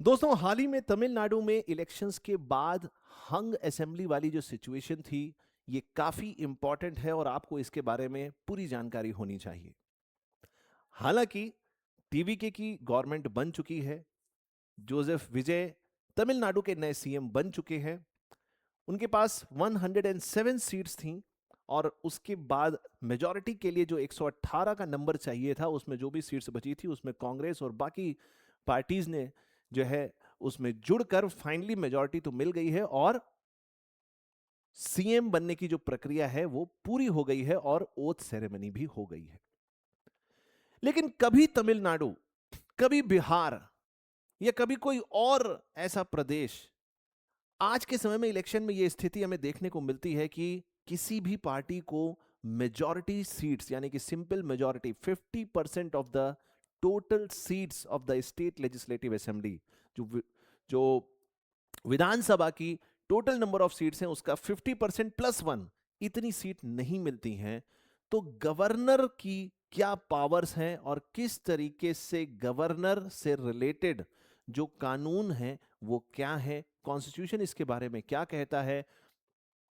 दोस्तों, हाल ही में तमिलनाडु में इलेक्शंस के बाद हंग असेंबली वाली जो सिचुएशन थी, ये काफी इंपॉर्टेंट है और आपको इसके बारे में पूरी जानकारी होनी चाहिए। हालांकि टीवीके की गवर्नमेंट बन चुकी है, जोसेफ विजय तमिलनाडु के नए सीएम बन चुके हैं। उनके पास 107 सीट्स थीं और उसके बाद मेजॉरिटी के लिए जो 118 का नंबर चाहिए था, उसमें जो भी सीट्स बची थी उसमें कांग्रेस और बाकी पार्टीज ने जो है उसमें जुड़कर फाइनली मेजॉरिटी तो मिल गई है और सीएम बनने की जो प्रक्रिया है वो पूरी हो गई है और ओथ सेरेमनी भी हो गई है। लेकिन कभी तमिलनाडु, कभी बिहार या कभी कोई और ऐसा प्रदेश, आज के समय में इलेक्शन में यह स्थिति हमें देखने को मिलती है कि किसी भी पार्टी को मेजॉरिटी सीट्स यानी कि simple majority 50% of the total seats of the state legislative assembly, जो विधानसभा की टोटल नंबर ऑफ सीट्स हैं उसका 50% प्लस वन, इतनी सीट नहीं मिलती हैं। तो गवर्नर की क्या पावर्स हैं और किस तरीके से गवर्नर से रिलेटेड जो कानून है वो क्या है, कॉन्स्टिट्यूशन इसके बारे में क्या कहता है,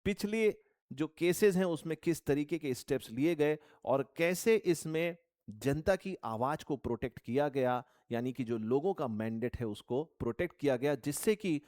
पिछले जो केसेस हैं उसमें किस तरीके के स्टेप्स लिए गए और कैसे इसमें जनता की आवाज को प्रोटेक्ट किया गया, यानी कि जो लोगों का मैंडेट है उसको प्रोटेक्ट किया गया, जिससे कि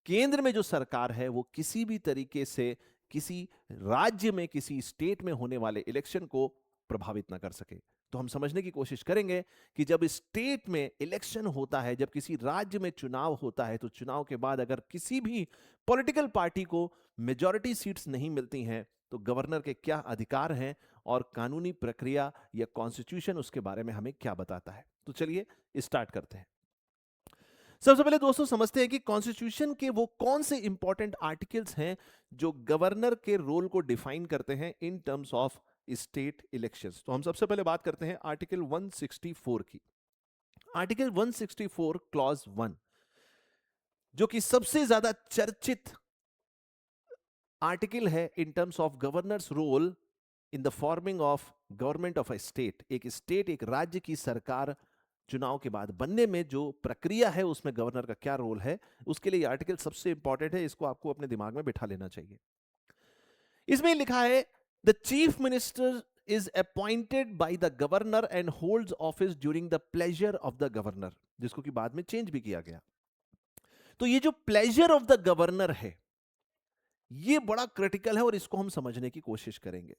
केंद्र में जो सरकार है वो किसी भी तरीके से किसी राज्य में, किसी स्टेट में होने वाले इलेक्शन को प्रभावित ना कर सके। तो हम समझने की कोशिश करेंगे कि जब स्टेट में इलेक्शन होता है, जब किसी राज्य में चुनाव होता है, तो चुनाव के बाद अगर किसी भी पॉलिटिकल पार्टी को मेजॉरिटी सीट्स नहीं मिलती हैं तो गवर्नर के क्या अधिकार हैं और कानूनी प्रक्रिया या कॉन्स्टिट्यूशन उसके बारे में हमें क्या बताता है। तो चलिए स्टार्ट करते हैं। सबसे पहले दोस्तों समझते हैं कि कॉन्स्टिट्यूशन के वो कौन से इंपॉर्टेंट आर्टिकल्स हैं जो गवर्नर के रोल को डिफाइन करते हैं इन टर्म्स ऑफ स्टेट इलेक्शंस। तो हम सबसे पहले बात करते हैं आर्टिकल 164 की। आर्टिकल 164 क्लॉज 1, जो कि सबसे ज्यादा चर्चित आर्टिकल है in terms of governor's role in the forming of government of a state. एक स्टेट, एक राज्य की सरकार चुनाव के बाद बनने में जो प्रक्रिया है उसमें गवर्नर का क्या रोल है, उसके लिए आर्टिकल सबसे इंपॉर्टेंट है। इसको आपको अपने दिमाग में बिठा लेना चाहिए। इसमें लिखा है the chief minister is appointed by the governor and holds office during the pleasure of the governor, जिसको कि बाद में चेंज भी किया गया। तो ये जो प्लेजर ऑफ द गवर्नर है ये बड़ा क्रिटिकल है और इसको हम समझने की कोशिश करेंगे।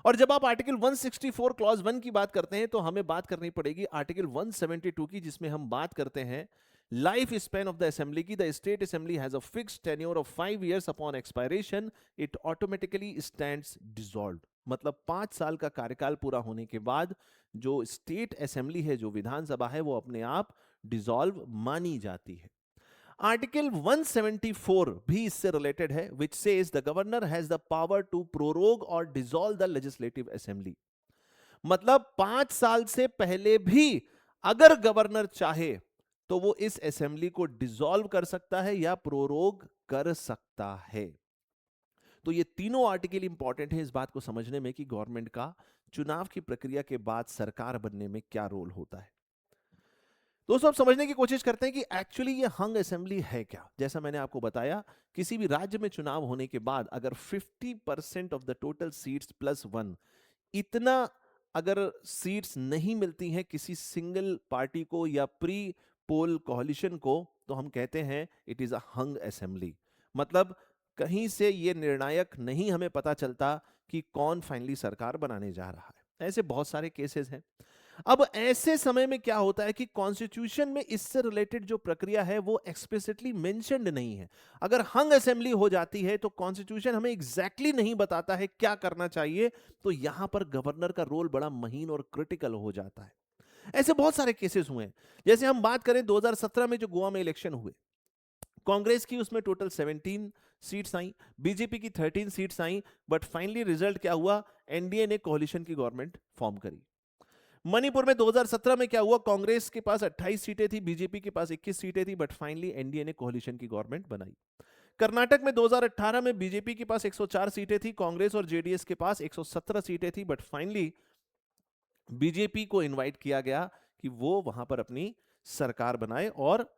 और जब आप आर्टिकल 164 क्लॉज 1 की बात करते हैं तो हमें बात करनी पड़ेगी आर्टिकल 172 की, जिसमें हम बात करते हैं life span of the assembly की। The state assembly has a fixed tenure of 5 years upon expiration it automatically stands dissolved. मतलब 5 साल का कार्यकाल पूरा होने के बाद जो स्टेट असेंबली है, जो विधानसभा है, वो अपने आप डिसॉल्व मानी जाती है। आर्टिकल 174 भी इससे रिलेटेड है, which says the governor has the power to prorogue और डिसॉल्व द लेजिस्लेटिव असेंबली। मतलब 5 साल से पहले भी अगर गवर्नर चाहे तो वो इस असेंबली को डिसॉल्व कर सकता है या प्रोरोग कर सकता है। तो ये तीनों आर्टिकल इंपॉर्टेंट है इस बात को समझने में कि गवर्नमेंट का चुनाव की प्रक्रिया के बाद सरकार बनने में क्या रोल होता है। दोस्तों अब समझने की कोशिश करते हैं कि एक्चुअली ये हंग असेंबली है क्या। जैसा मैंने आपको बताया, किसी भी राज्य में चुनाव होने के बाद अगर 50% of the total seats plus one, इतना अगर सीट्स नहीं मिलती हैं किसी सिंगल पार्टी को या प्री पोल कोलिशन को, तो हम कहते हैं it is a hung assembly. मतलब कहीं से ये निर्णायक नहीं हमें पता चलता कि कौन फाइनली सरकार बनाने जा रहा है। ऐसे बहुत सारे केसेस हैं। अब ऐसे समय में क्या होता है कि कॉन्स्टिट्यूशन में इससे रिलेटेड जो प्रक्रिया है वो एक्सप्लिसिटली मेंशन्ड नहीं है। अगर हंग असेंबली हो जाती है तो कॉन्स्टिट्यूशन हमें एग्जैक्टली नहीं बताता है क्या करना चाहिए, तो यहां पर गवर्नर का रोल बड़ा महीन और क्रिटिकल हो जाता है। ऐसे बहुत सारे केसेस हुए हैं। जैसे हम बात करें 2017 में जो गोवा में इलेक्शन हुए, कांग्रेस की उसमें टोटल 17 सीट्स आई, बीजेपी की 13 seats I, but finally result क्या हुआ, एनडीए ने कोलिशन की गवर्नमेंट फॉर्म करी। मणिपुर में 2017 में क्या हुआ, कांग्रेस के पास 28 सीटें थी, बीजेपी के पास 21 सीटें थी, बट फाइनली एनडीए ने कोलिशन की गवर्नमेंट बनाई। कर्नाटक में 2018 में बीजेपी के पास 104 सीटें थी, कांग्रेस और जेडीएस के पास 117 सीटें थी, बट फाइनली बीजेपी को इनवाइट किया गया कि वो वहां पर अपनी सरकार बनाए और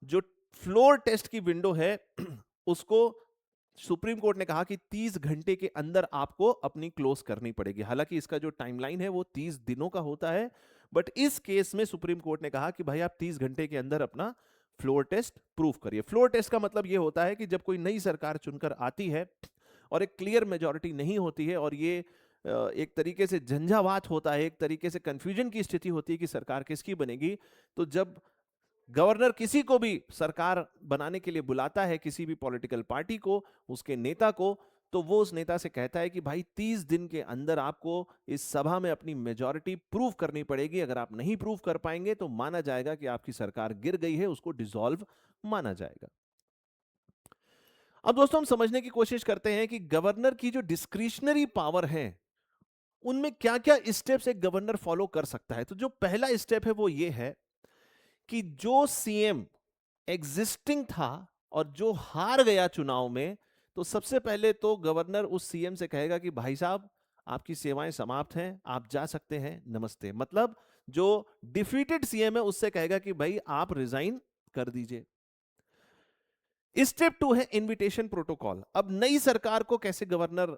जो फ्लोर टेस्ट की विंडो है उसको सुप्रीम कोर्ट ने कहा कि 30 घंटे के अंदर आपको अपनी क्लोज करनी पड़ेगी। हालांकि इसका जो टाइमलाइन है वो 30 दिनों का होता है, बट इस केस में सुप्रीम कोर्ट ने कहा कि भाई आप 30 घंटे के अंदर अपना फ्लोर टेस्ट प्रूफ करिए। फ्लोर टेस्ट का मतलब ये होता है कि जब कोई नई सरकार चुनकर आती है और एक क्लियर मेजोरिटी नहीं होती है और ये एक तरीके से झंझावात होता है, एक तरीके से कंफ्यूजन की स्थिति होती है कि सरकार किसकी बनेगी, तो जब गवर्नर किसी को भी सरकार बनाने के लिए बुलाता है, किसी भी पॉलिटिकल पार्टी को, उसके नेता को, तो वो उस नेता से कहता है कि भाई 30 दिन के अंदर आपको इस सभा में अपनी मेजॉरिटी प्रूव करनी पड़ेगी। अगर आप नहीं प्रूव कर पाएंगे तो माना जाएगा कि आपकी सरकार गिर गई है, उसको डिसॉल्व माना जाएगा। अब दोस्तों हम समझने की कोशिश करते हैं कि गवर्नर की जो डिस्क्रिशनरी पावर है उनमें क्या क्या स्टेप्स एक गवर्नर फॉलो कर सकता है। तो जो पहला स्टेप है वो ये है कि जो सीएम एग्जिस्टिंग था और जो हार गया चुनाव में, तो सबसे पहले तो गवर्नर उस सीएम से कहेगा कि भाई साहब आपकी सेवाएं समाप्त हैं, आप जा सकते हैं, नमस्ते। मतलब जो डिफीटेड सीएम है उससे कहेगा कि भाई आप रिजाइन कर दीजिए। स्टेप 2 है इनविटेशन प्रोटोकॉल। अब नई सरकार को कैसे गवर्नर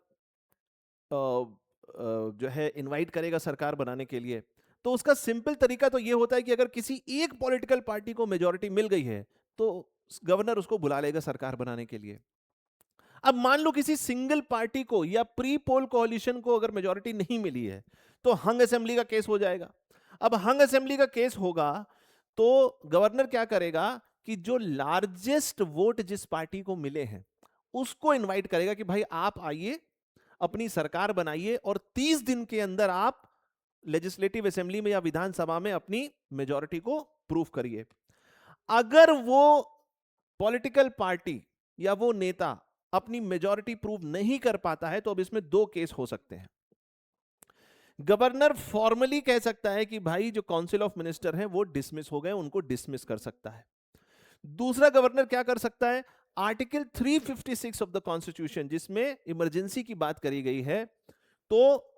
जो है इनवाइट करेगा सरकार बनाने के लिए, तो उसका सिंपल तरीका तो यह होता है कि अगर किसी एक पॉलिटिकल पार्टी को मेजॉरिटी मिल गई है तो गवर्नर उसको बुला लेगा सरकार बनाने के लिए। अब मान लो किसी सिंगल पार्टी को या प्री पोल कोalition को अगर मेजॉरिटी नहीं मिली है तो हंग असेंबली का केस हो जाएगा। अब हंग असेंबली का केस होगा तो गवर्नर क्या करेगा कि जो लार्जेस्ट वोट जिस पार्टी को मिले हैं उसको इनवाइट करेगा कि भाई आप आइए, अपनी सरकार बनाइए और 30 दिन के अंदर आप लेजिस्लेटिव असेंबली में या विधानसभा में अपनी मेजॉरिटी को प्रूव करिए। अगर वो पॉलिटिकल पार्टी या वो नेता अपनी मेजॉरिटी प्रूव नहीं कर पाता है तो अब इसमें दो केस हो सकते हैं। गवर्नर फॉर्मली कह सकता है कि भाई जो काउंसिल ऑफ मिनिस्टर हैं वो डिसमिस हो गए, उनको डिसमिस कर सकता है। दूसरा गवर्नर क्या कर सकता है, आर्टिकल 356 ऑफ द कॉन्स्टिट्यूशन जिसमें इमरजेंसी की बात करी गई है, तो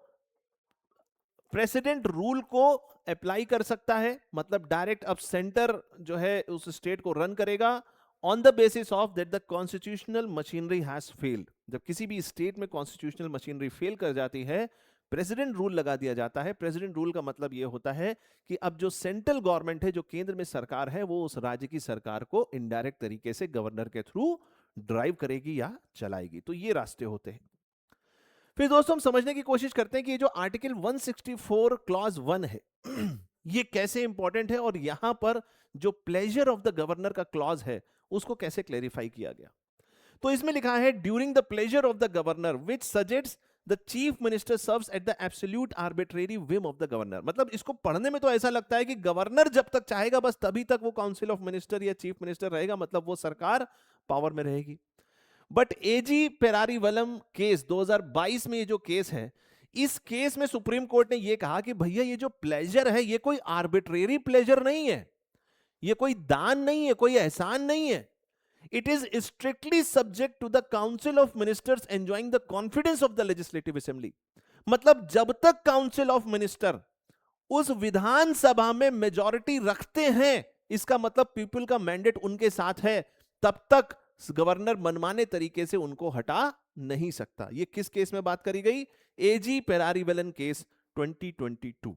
प्रेसिडेंट रूल को अप्लाई कर सकता है। मतलब डायरेक्ट अब सेंटर जो है उस स्टेट को रन करेगा on the basis of that the constitutional machinery has failed. जब किसी भी स्टेट में कॉन्स्टिट्यूशनल मशीनरी फेल कर जाती है, प्रेसिडेंट रूल लगा दिया जाता है। प्रेसिडेंट रूल का मतलब यह होता है कि अब जो सेंट्रल गवर्नमेंट है, जो केंद्र में सरकार है, वो उस राज्य की सरकार को इनडायरेक्ट तरीके से गवर्नर के थ्रू ड्राइव करेगी या चलाएगी। तो ये रास्ते होते हैं। फिर दोस्तों हम समझने की कोशिश करते हैं कि ये जो आर्टिकल 164 क्लॉज 1 है ये कैसे इंपॉर्टेंट है और यहां पर जो प्लेजर ऑफ द गवर्नर का क्लॉज है उसको कैसे क्लेरिफाई किया गया। तो इसमें लिखा है during the pleasure of the governor which suggests the chief minister serves at the absolute arbitrary whim of the governor. मतलब इसको पढ़ने में तो ऐसा लगता है कि गवर्नर जब तक चाहेगा बस तभी तक वो काउंसिल ऑफ मिनिस्टर या चीफ मिनिस्टर रहेगा, मतलब वो सरकार पावर में रहेगी। बट एजी पेरारीवलम केस 2022 में ये जो केस है, इस केस में सुप्रीम कोर्ट ने ये कहा कि भैया ये जो प्लेजर है ये कोई आर्बिट्रेरी प्लेजर नहीं है, ये कोई दान नहीं है, कोई एहसान नहीं है। It is strictly subject to the council of ministers enjoying the confidence of the legislative assembly. मतलब जब तक काउंसिल ऑफ मिनिस्टर उस विधानसभा में मेजॉरिटी रखते हैं, इसका मतलब पीपल का मैंडेट उनके साथ है, तब तक गवर्नर मनमाने तरीके से उनको हटा नहीं सकता। ये किस केस में बात करी गई, एजी पेरारीवेलन केस 2022।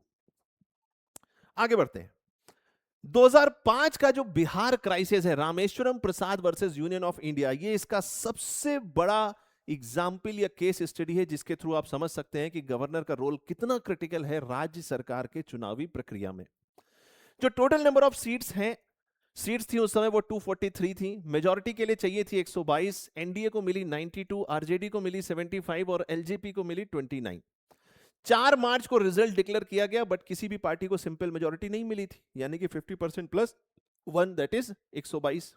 आगे बढ़ते हैं। 2005 का जो बिहार क्राइसिस है, रामेश्वरम प्रसाद वर्सेस यूनियन ऑफ इंडिया, ये इसका सबसे बड़ा एग्जाम्पल या केस स्टडी है जिसके थ्रू आप समझ सकते हैं कि गवर्नर का रोल कितना क्रिटिकल है राज्य सरकार के चुनावी प्रक्रिया में। जो टोटल नंबर ऑफ सीट्स थी उस समय वो 243 थी। मेजॉरिटी के लिए चाहिए थी 122, एनडीए को मिली 92, आरजेडी को मिली 75 और एलजेपी को मिली 29। 4 मार्च को रिजल्ट डिक्लेयर किया गया बट किसी भी पार्टी को सिंपल मेजॉरिटी नहीं मिली थी, यानी कि 50% प्लस 1 दैट इज 122।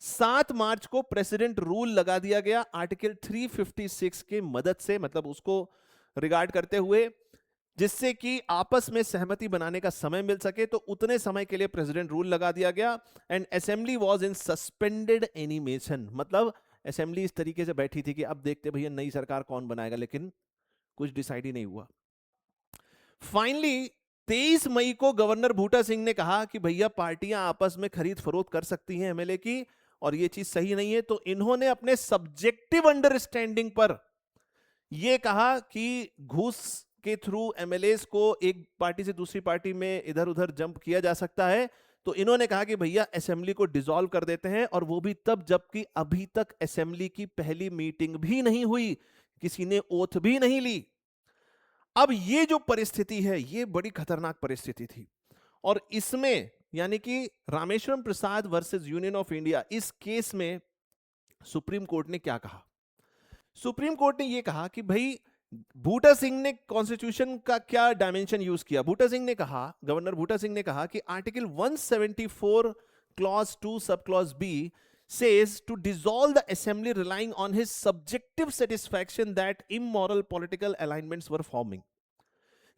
7 मार्च को प्रेसिडेंट रूल लगा दिया गया आर्टिकल 356 के मदद से, मतलब उसको रिगार्ड करते हुए, जिससे कि आपस में सहमति बनाने का समय मिल सके। तो उतने समय के लिए प्रेसिडेंट रूल लगा दिया गया and assembly was in suspended animation. मतलब असेंबली इस तरीके से बैठी थी कि अब देखते भैया नई सरकार कौन बनाएगा, लेकिन कुछ डिसाइड ही नहीं हुआ। फाइनली 23 मई को गवर्नर बूटा सिंह ने कहा कि भैया पार्टियां आपस में खरीद फरोख्त कर सकती हैं एमएलए की, और ये चीज सही नहीं है। तो इन्होंने अपने सब्जेक्टिव अंडरस्टैंडिंग पर यह कहा कि घूस के थ्रू एमएलएस को एक पार्टी से दूसरी पार्टी में इधर उधर जंप किया जा सकता है। तो इन्होंने कहा कि भैया असेंबली को डिसॉल्व कर देते हैं, और वो भी तब जबकि अभी तक असेंबली की पहली मीटिंग भी नहीं हुई, किसी ने ओथ भी नहीं ली। अब ये जो परिस्थिति है ये बड़ी खतरनाक परिस्थिति थी, और इसमें यानी कि रामेश्वरम प्रसाद वर्सेस यूनियन ऑफ इंडिया, इस केस में सुप्रीम कोर्ट ने क्या कहा? सुप्रीम कोर्ट ने यह कहा कि भाई बूटा सिंह ने कॉन्स्टिट्यूशन का क्या डायमेंशन यूज किया। बूटा सिंह ने कहा, गवर्नर बूटा सिंह ने कहा कि article 174 clause 2 sub clause B says to dissolve the assembly relying on his subjective satisfaction that immoral political alignments were forming।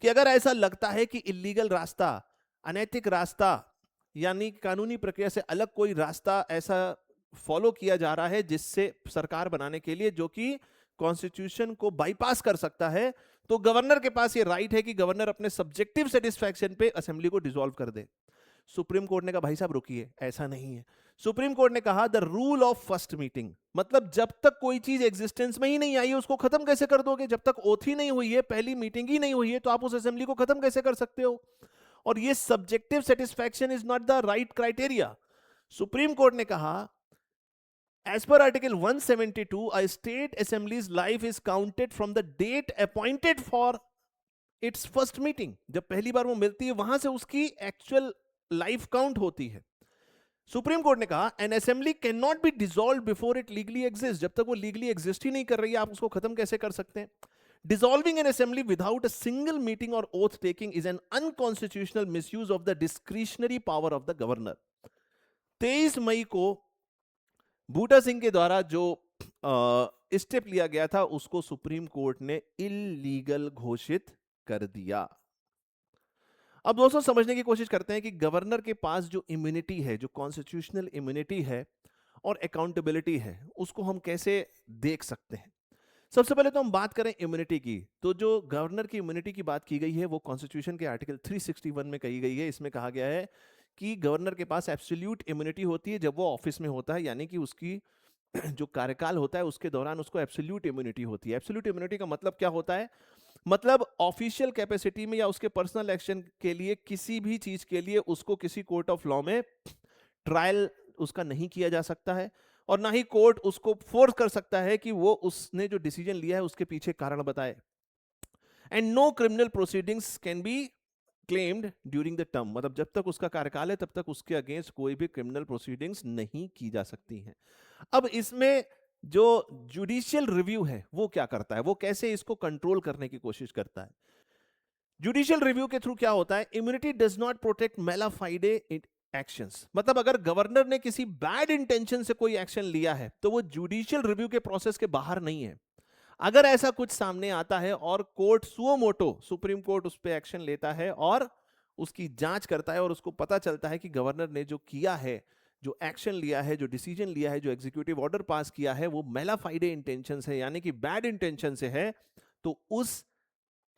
कि अगर ऐसा लगता है कि इलीगल रास्ता, अनैतिक रास्ता, यानी कानूनी प्रक्रिया से अलग कोई रास्ता ऐसा फॉलो किया जा रहा है जिससे सरकार बनाने के लिए जो कि कॉन्स्टिट्यूशन को बाईपास कर सकता है, तो गवर्नर के पास ये राइट है कि गवर्नर अपने सब्जेक्टिव सेटिस्फैक्शन पे असेंबली को डिसॉल्व कर दे। सुप्रीम कोर्ट ने कहा भाई साहब रुकिए, ऐसा नहीं है। सुप्रीम कोर्ट ने कहा the rule of first meeting, मतलब जब तक कोई चीज एग्जिस्टेंस में ही नहीं आई है उसको खत्म कैसे कर दोगे? जब तक ओथ ही नहीं हुई है, पहली मीटिंग ही नहीं हुई है, तो आप उस असेंबली को खत्म कैसे कर सकते हो? और ये subjective satisfaction is not the right criteria. Supreme court ने कहा as per article 172 a state assembly's life is counted from the date appointed for its first meeting। जब पहली बार वो मिलती है वहां से उसकी एक्चुअल लाइफ काउंट होती है। सुप्रीम कोर्ट ने कहा N assembly can not B dissolve before it legally exist. जब तक वो लीगली एग्जिस्ट ही नहीं कर रही है आप उसको खत्म कैसे कर सकते हैं? Dissolving an assembly without a single meeting और oath taking is an unconstitutional misuse of the discretionary power of the governor. 23 मई को बूटा सिंह के द्वारा जो स्टेप लिया गया था उसको सुप्रीम कोर्ट ने इलीगल घोषित कर दिया। अब दोस्तों समझने की कोशिश करते हैं कि गवर्नर के पास जो इम्यूनिटी है, जो कॉन्स्टिट्यूशनल इम्यूनिटी है और अकाउंटेबिलिटी है, उसको हम कैसे देख सकते हैं। सबसे पहले तो हम बात करें इम्यूनिटी की, तो जो गवर्नर की इम्यूनिटी की बात की गई है वो कॉन्स्टिट्यूशन के आर्टिकल 361 में कही गई है। इसमें कहा गया है कि गवर्नर के पास एब्सोल्यूट इम्यूनिटी होती है जब वो ऑफिस में होता है, यानी कि उसकी जो कार्यकाल होता है उसके दौरान उसको एब्सोल्यूट इम्यूनिटी होती है। एब्सोल्यूट इम्यूनिटी का मतलब क्या होता है? मतलब ऑफिशियल कैपेसिटी में या उसके पर्सनल एक्शन के लिए किसी भी चीज के लिए उसको किसी कोर्ट ऑफ लॉ में ट्रायल उसका नहीं किया जा सकता है, और ना ही कोर्ट उसको फोर्स कर सकता है कि वो उसने जो डिसीजन लिया है उसके पीछे कारण बताए। And no criminal proceedings can be claimed during the term, मतलब जब तक उसका कार्यकाल है तब तक उसके अगेंस्ट कोई भी क्रिमिनल प्रोसीडिंग्स नहीं की जा सकती हैं। अब इसमें जो जुडिशियल रिव्यू है वो क्या करता है, वो कैसे इसको कंट्रोल करने की कोशिश करता है? जुडिशियल रिव्यू के थ्रू क्या होता है? Immunity does not protect mala fide actions, मतलब अगर गवर्नर ने किसी बैड इंटेंशन से कोई एक्शन लिया है तो वो जुडिशियल रिव्यू के प्रोसेस के बाहर नहीं है। अगर ऐसा कुछ सामने आता है और court suo motu, supreme court उस पर एक्शन लेता है और उसकी जांच करता है और उसको पता चलता है कि गवर्नर ने जो किया है, जो एक्शन लिया है, जो डिसीजन लिया है, जो एग्जीक्यूटिव ऑर्डर पास किया है वो मेला फाइडे इंटेंशन से यानी कि बैड इंटेंशन से है, तो उस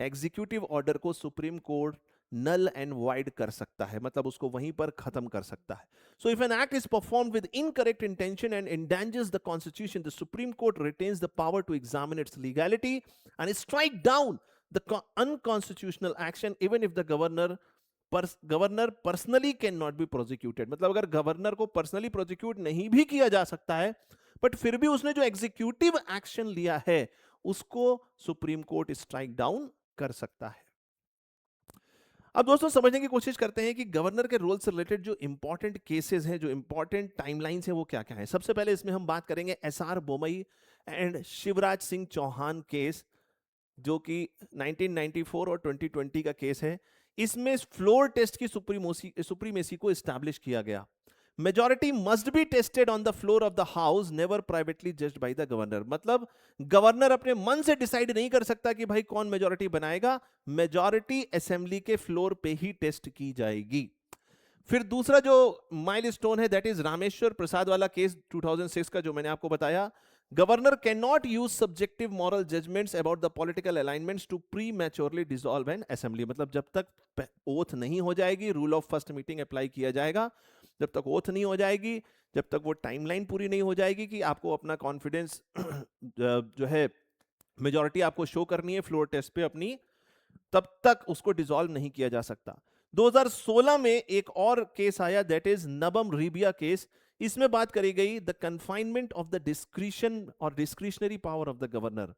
एग्जीक्यूटिव ऑर्डर को supreme court null and void कर सकता है, मतलब उसको वहीं पर खत्म कर सकता है। So if an act is performed with incorrect intention and endangers the constitution, the supreme court retains the power to examine its legality and strike down the unconstitutional action even if the governor personally can not be prosecuted. मतलब अगर governor को personally prosecute नहीं भी किया जा सकता है, but फिर भी उसने जो एग्जीक्यूटिव एक्शन लिया है उसको सुप्रीम कोर्ट स्ट्राइक डाउन कर सकता है। अब दोस्तों समझने की कोशिश करते हैं कि गवर्नर के रोल से रिलेटेड जो इंपॉर्टेंट केसेस हैं, जो इंपॉर्टेंट टाइमलाइंस हैं वो क्या क्या है। सबसे पहले इसमें हम बात करेंगे SR Bommai and Shivraj Singh Chouhan case, जो कि 1994 और 2020 का केस है। इसमें फ्लोर टेस्ट की सुप्रीमेसी को एस्टैब्लिश किया गया। Majority must be tested on the floor of the house, never privately judged by the governor. मतलब गवर्नर अपने मन से डिसाइड नहीं कर सकता कि भाई कौन मेजॉरिटी बनाएगा, मेजॉरिटी असेंबली के फ्लोर पे ही टेस्ट की जाएगी। फिर दूसरा जो माइलस्टोन है दैट इज रामेश्वर प्रसाद वाला केस 2006 का, जो मैंने आपको बताया। Governor can not use subjective moral judgments about the political alignments to prematurely dissolve an assembly. मतलब जब तक ओथ नहीं हो जाएगी, rule of first meeting apply किया जाएगा, जब तक ओथ नहीं हो जाएगी, जब तक वो टाइमलाइन पूरी नहीं हो जाएगी कि आपको अपना कॉन्फिडेंस जो है मेजॉरिटी आपको शो करनी है फ्लोर टेस्ट पे अपनी, तब तक उसको डिसॉल्व नहीं किया जा सकता। 2016 में एक और केस आया, that is Nabam Rebia case. इसमें बात करी गई the confinement of the discretion और discretionary power of the governor.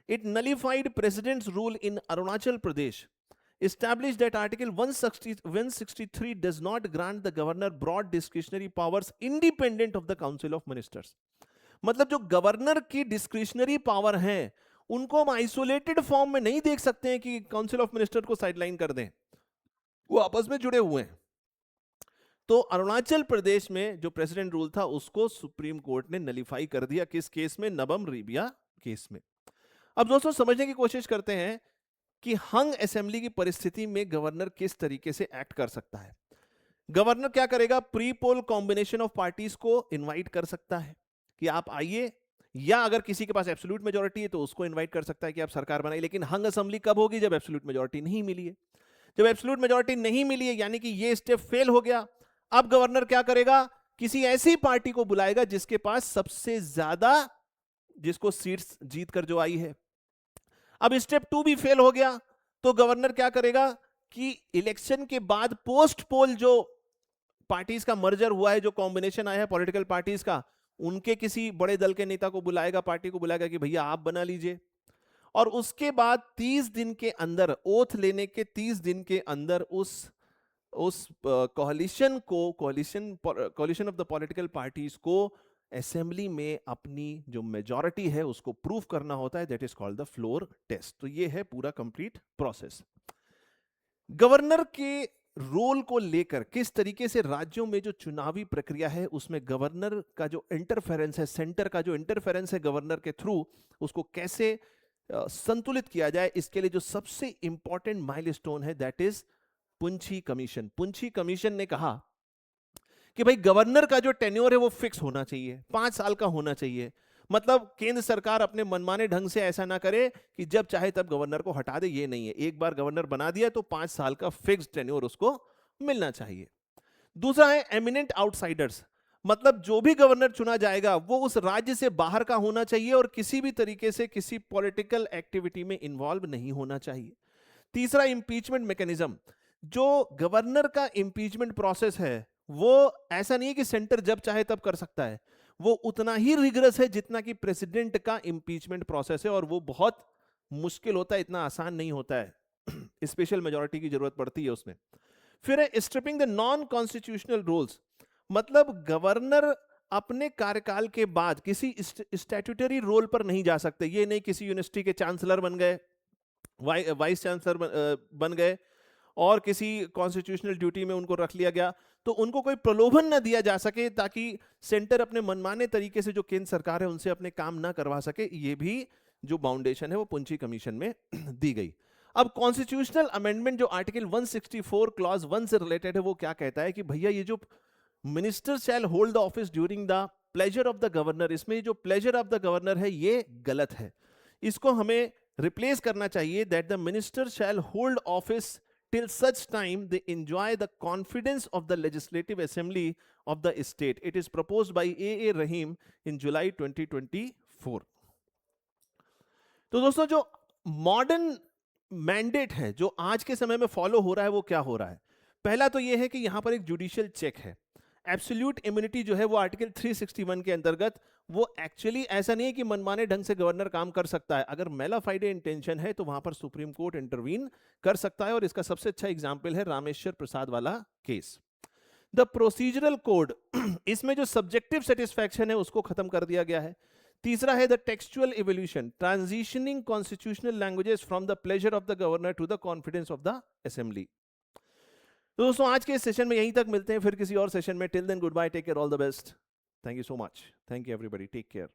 It nullified president's rule in Arunachal Pradesh, established that article 163 does not grant the governor broad discretionary powers independent of the council of ministers। मतलब जो governor की discretionary power है उनको हम isolated form में नहीं देख सकते हैं कि काउंसिल ऑफ मिनिस्टर को साइडलाइन कर दें, वो आपस में जुड़े हुए हैं। तो अरुणाचल प्रदेश में जो प्रेसिडेंट रूल था उसको सुप्रीम कोर्ट ने नलिफाई कर दिया। किस केस में? नबम रिबिया केस में। अब दोस्तों समझने की कोशिश करते हैं कि हंग असेंबली की परिस्थिति में गवर्नर किस तरीके से एक्ट कर सकता है। गवर्नर क्या करेगा? Pre poll combination of parties को इनवाइट कर सकता है कि आप आइए, या अगर किसी के पास एब्सोल्यूट मेजॉरिटी है तो उसको इनवाइट कर सकता है कि आप सरकार बनाइए। लेकिन हंग असेंबली कब होगी? जब एब्सोल्यूट मेजॉरिटी नहीं मिली है। जब एब्सोल्यूट मेजॉरिटी नहीं मिली है यानी कि ये स्टेप फेल हो गया। अब गवर्नर क्या करेगा? किसी ऐसी पार्टी को बुलाएगा जिसके पास सबसे ज्यादा, जिसको सीट्स जीत कर जो आई है। अब स्टेप 2 भी फेल हो गया तो गवर्नर क्या करेगा कि इलेक्शन के बाद पोस्ट पोल जो पार्टीज का मर्जर हुआ है, जो कॉम्बिनेशन आया है पॉलिटिकल पार्टीज का, उनके किसी बड़े दल के नेता को बुलाएगा, पार्टी को बुलाएगा कि भैया आप बना लीजिए। और उसके बाद 30 दिन के अंदर, ओथ लेने के 30 दिन के अंदर उस collision of the political parties को असेंबली में अपनी जो मेजॉरिटी है उसको प्रूव करना होता है। That is called the floor test. तो ये है पूरा कंप्लीट प्रोसेस। गवर्नर के रोल को लेकर किस तरीके से राज्यों में जो चुनावी प्रक्रिया है उसमें गवर्नर का जो इंटरफेरेंस है, सेंटर का जो इंटरफेरेंस है गवर्नर के थ्रू, उसको कैसे संतुलित किया जाए, इसके लिए जो सबसे इंपॉर्टेंट माइलस्टोन है that is Punchhi commission. Punchhi commission ने कहा कि भाई गवर्नर का जो टेन्योर है वो फिक्स होना चाहिए, 5 साल का होना चाहिए। मतलब केंद्र सरकार अपने मनमाने ढंग से ऐसा ना करे कि जब चाहे तब गवर्नर को हटा दे, ये नहीं है। एक बार गवर्नर बना दिया तो 5 साल का फिक्स टेन्योर उसको मिलना चाहिए। दूसरा है एमिनेंट आउटसाइडर्स, मतलब जो भी गवर्नर चुना जाएगा वो उस राज्य से बाहर का होना चाहिए और किसी भी तरीके से किसी पॉलिटिकल एक्टिविटी में इन्वॉल्व नहीं होना चाहिए। तीसरा इंपीचमेंट मैकेनिज्म, जो गवर्नर का इंपीचमेंट प्रोसेस है वो ऐसा नहीं है कि सेंटर जब चाहे तब कर सकता है, वो उतना ही रिगरस है जितना कि प्रेसिडेंट का इंपीचमेंट प्रोसेस है, और वो बहुत मुश्किल होता है, इतना आसान नहीं होता है। स्पेशल मेजॉरिटी की जरूरत पड़ती है उसमें। फिर है stripping the non constitutional rules, मतलब गवर्नर अपने कार्यकाल के बाद किसी स्टैट्यूटरी रोल पर नहीं जा सकते। ये नहीं किसी यूनिवर्सिटी के चांसलर बन गए, वाइस चांसलर बन गए और किसी कॉन्स्टिट्यूशनल ड्यूटी में उनको रख लिया गया तो उनको कोई प्रलोभन ना दिया जा सके ताकि सेंटर अपने मनमाने तरीके से जो केंद्र सरकार है उनसे अपने काम ना करवा सके। ये भी जो बाउंडेशन है वो पुंछी कमीशन में दी गई। अब कॉन्स्टिट्यूशनल अमेंडमेंट जो आर्टिकल 164 क्लॉज 1 से रिलेटेड है वो क्या कहता है कि भैया ये जो minister shall hold the office during the pleasure of the governor, इसमें जो प्लेजर ऑफ द गवर्नर है ये गलत है, इसको हमें रिप्लेस करना चाहिए। That the minister shall hold office till such time they enjoy the confidence of the legislative assembly of the state. It is proposed by A.A. Rahim in July 2024. तो दोस्तों जो मॉडर्न मैंडेट है जो आज के समय में फॉलो हो रहा है वो क्या हो रहा है? पहला तो ये है कि यहां पर एक जुडिशियल चेक है। एब्सोल्यूट इम्यूनिटी जो है वो आर्टिकल 361 के अंतर्गत, वो एक्चुअली ऐसा नहीं है कि मनमाने ढंग से गवर्नर काम कर सकता है। अगर मेलाफाइडे इंटेंशन है तो वहां पर सुप्रीम कोर्ट इंटरवीन कर सकता है, और इसका सबसे अच्छा एग्जांपल है रामेश्वर प्रसाद वाला केस। द प्रोसीजरल कोड, इसमें जो सब्जेक्टिव सेटिस्फैक्शन है उसको खत्म कर दिया गया है। तीसरा है the textual evolution, transitioning constitutional languages from the pleasure of the governor to the confidence of the assembly. तो दोस्तों आज के सेशन में यहीं तक, मिलते हैं फिर किसी और सेशन में। Till then good bye, take care, all the best, thank you so much, thank you everybody, take care.